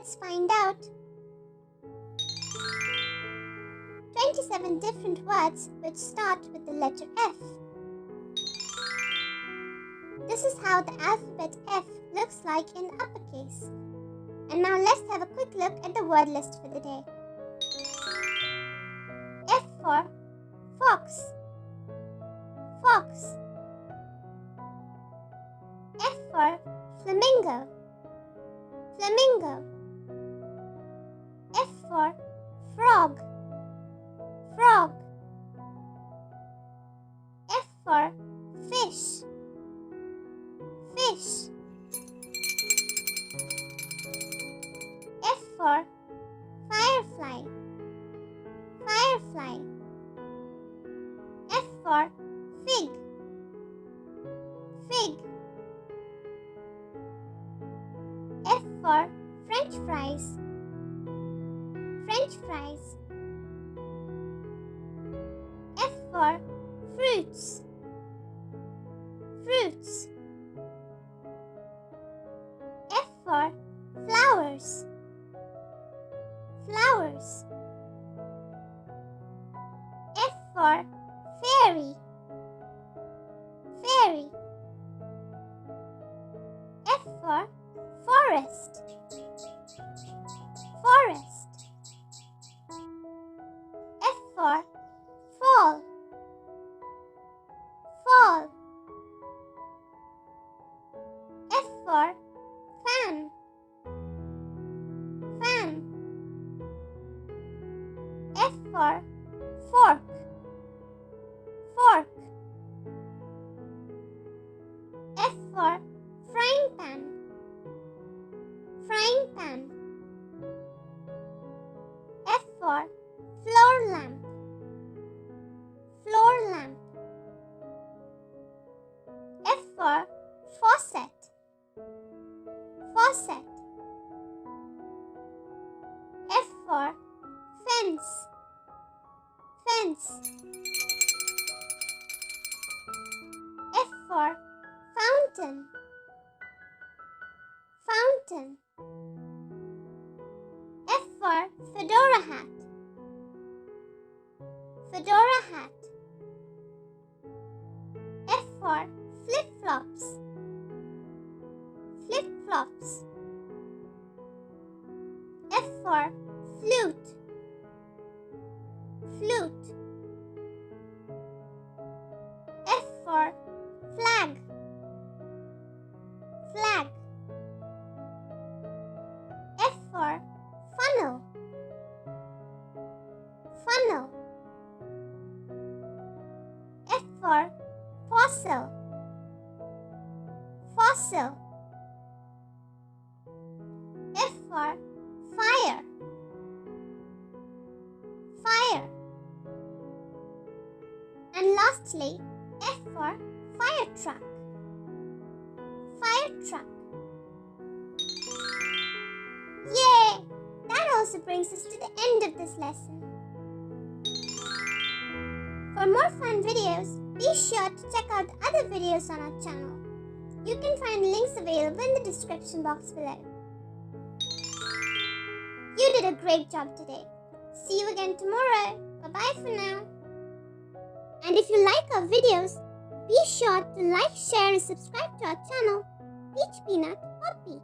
Let's find out. 27 different words which start with the letter F. This is how the alphabet F looks like in uppercase. And now let's have a quick look at the word list for the day. F for fox. Fox. F for flamingo. Flamingo. F for frog. Frog. F for fish. Fish. F for firefly. Firefly. F for fig. Fig. F for French fries. French fries. F for fruits. Fruits. F for flowers. Flowers. F for fairy. Fairy. F for forest. Forest. F for fall. Fall. F for fan. Fan. F for fork. Fork. F for frying pan. Frying pan. F for floor lamp. Floor lamp. F for faucet. Faucet. F for fence. Fence. F for fountain. Fountain. F for fedora hat. Fedora hat. F for flip-flops. Flip-flops. F for flute. Flute. F for flag. Flag. F for funnel. Funnel. F for fossil. Fossil. F for fire. Fire. And lastly, F for fire truck. Fire truck. Yay! That also brings us to the end of this lesson. For more fun videos, be sure to check out other videos on our channel. You can find links available in the description box below. You did a great job today. See you again tomorrow. Bye-bye for now. And if you like our videos, be sure to like, share and subscribe to our channel, Peach Peanut Poppy.